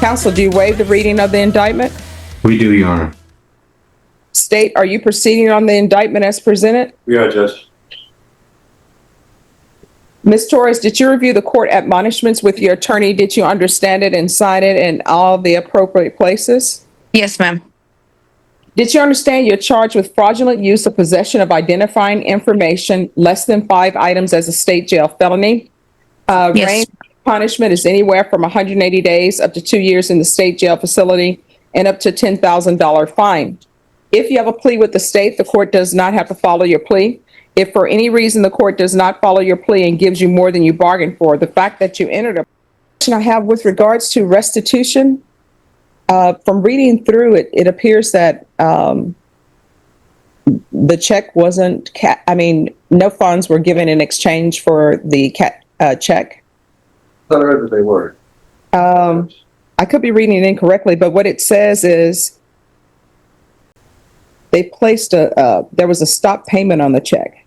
Counsel, do you waive the reading of the indictment? We do, Your Honor. State, are you proceeding on the indictment as presented? We are, Judge. Ms. Torres, did you review the court admonishments with your attorney? Did you understand it and sign it in all the appropriate places? Yes, ma'am. Did you understand you're charged with fraudulent use of possession of identifying information less than 5 items as a state jail felony? Yes. Range of punishment is anywhere from 180 days up to 2 years in the state jail facility and up to $10,000 fine. If you have a plea with the state, the court does not have to follow your plea. If for any reason the court does not follow your plea and gives you more than you bargained for, the fact that you entered a question I have with regards to restitution, from reading through it, it appears that the check wasn't, no funds were given in exchange for the check. I thought I read that they were. I could be reading it incorrectly, but what it says is they placed there was a stop payment on the check.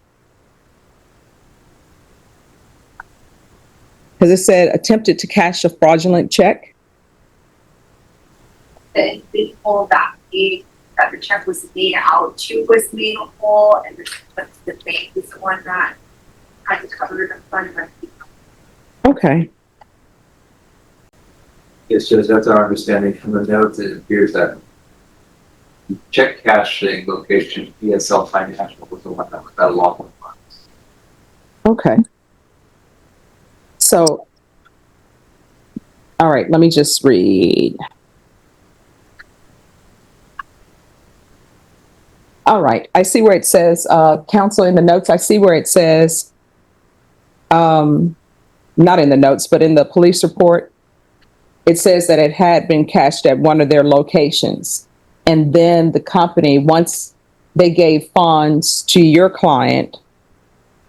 Because it said attempted to cash a fraudulent check. The people that the check was made out to was made whole, and the bank is the one that had to cover the fund. Okay. Yes, Judge, that's our understanding. From the notes, it appears that the check cashing location, ESL Financial, was the one that was that law firm funds. Okay. So, all right, let me just read. All right, I see where it says, counsel, in the notes, I see where it says, not in the notes, but in the police report, it says that it had been cashed at one of their locations. And then the company, once they gave funds to your client,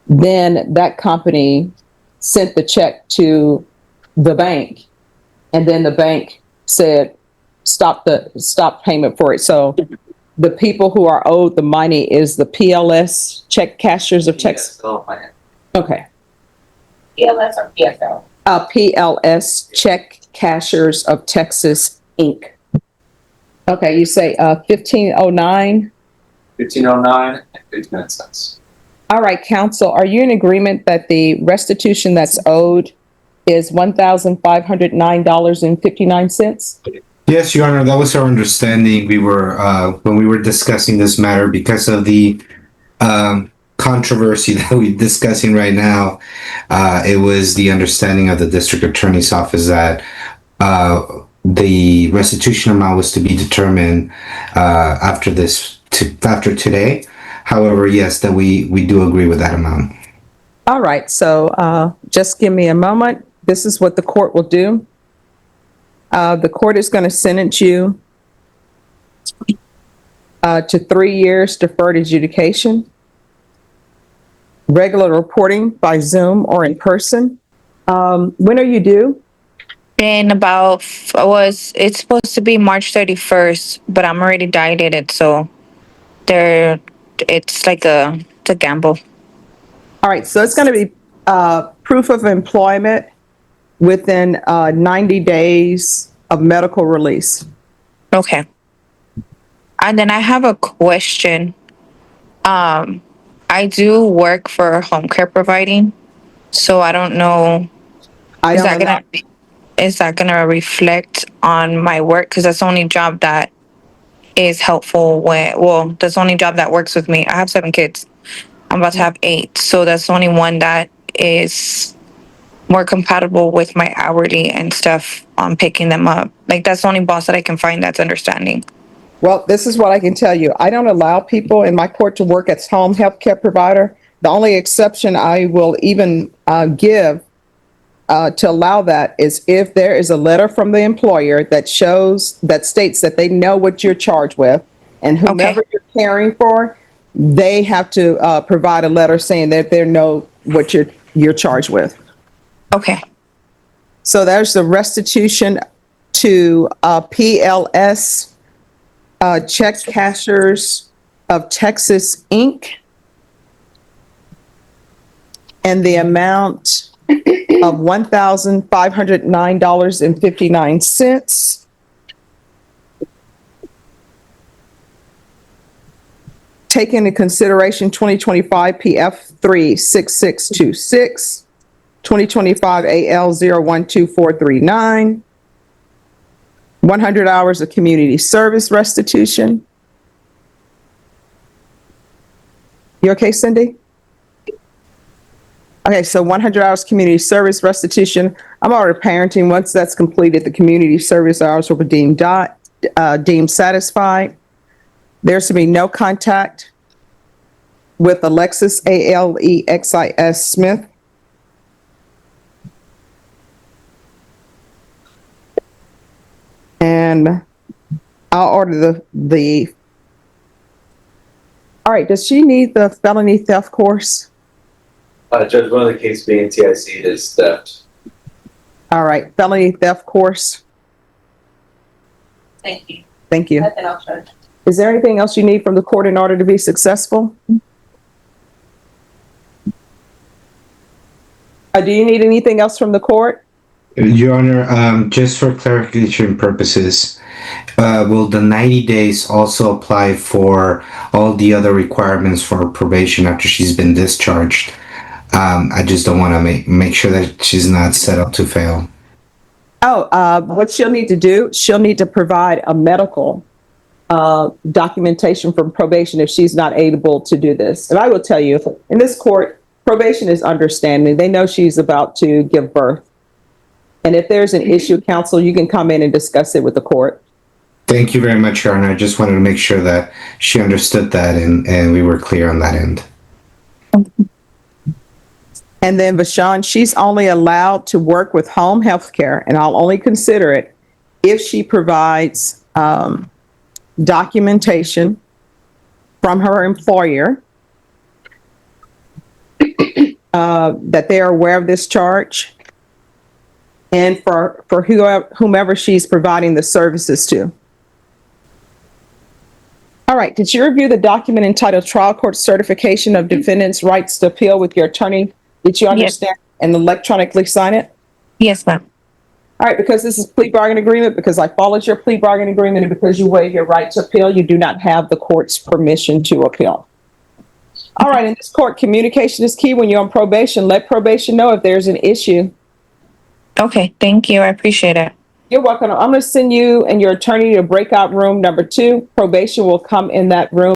then that company sent the check to the bank. And then the bank said, stop payment for it. So the people who are owed the money is the PLS, check cashers of Texas. ESL Financial. Okay. PLS or PSL? PLS, check cashers of Texas, Inc. Okay, you say 1509. 1509 and 59 cents. All right, counsel, are you in agreement that the restitution that's owed is $1,509.59? Yes, Your Honor, that was our understanding. We were, when we were discussing this matter, because of the controversy that we're discussing right now, it was the understanding of the district attorney's office that the restitution amount was to be determined after today. However, yes, that we do agree with that amount. All right, so just give me a moment. This is what the court will do. The court is going to sentence you to 3 years deferred adjudication, regular reporting by Zoom or in person. When are you due? In about, it's supposed to be March 31st, but I'm already dieted, so it's like it's a gamble. All right, so it's going to be proof of employment within 90 days of medical release. Okay. And then I have a question. I do work for home care providing, so I don't know. Is that gonna reflect on my work? Because that's the only job that is helpful that's the only job that works with me. I have 7 kids. I'm about to have 8. So that's the only one that is more compatible with my hourly and stuff on picking them up. Like, that's the only boss that I can find that's understanding. Well, this is what I can tell you. I don't allow people in my court to work as home health care provider. The only exception I will even give to allow that is if there is a letter from the employer that states that they know what you're charged with, and whomever you're caring for, they have to provide a letter saying that they know what you're charged with. Okay. So there's the restitution to PLS, check cashers of Texas, Inc. And the amount of $1,509.59. take into consideration 2025 PF 36626, 2025 AL 012439, 100 hours of community service restitution. You okay, Cindy? Okay, so 100 hours community service restitution. I'm already parenting. Once that's completed, the community service hours will be deemed satisfied. There's to be no contact with Alexis, Alexis Smith. And I'll order all right, does she need the felony theft course? Judge, one of the cases being TIC is theft. All right, felony theft course. Thank you. Thank you. Nothing else, Judge. Is there anything else you need from the court in order to be successful? Do you need anything else from the court? Your Honor, just for clarification purposes, will the 90 days also apply for all the other requirements for probation after she's been discharged? I just don't want to make sure that she's not set up to fail. What she'll need to do, she'll need to provide a medical documentation from probation if she's not able to do this. And I will tell you, in this court, probation is understanding. They know she's about to give birth. And if there's an issue, counsel, you can come in and discuss it with the court. Thank you very much, Your Honor. I just wanted to make sure that she understood that and we were clear on that end. And then Vashon, she's only allowed to work with home health care, and I'll only consider it if she provides documentation from her employer that they are aware of this charge, and for whomever she's providing the services to. All right, did you review the document entitled Trial Court Certification of Defendant's Rights to Appeal with your attorney? Did you understand and electronically sign it? Yes, ma'am. All right, because this is plea bargain agreement, because I followed your plea bargain agreement, and because you waive your right to appeal, you do not have the court's permission to appeal. All right, in this court, communication is key when you're on probation. Let probation know if there's an issue. Okay, thank you. I appreciate it. You're welcome. I'm going to send you and your attorney to breakout room number 2. Probation will come in that room.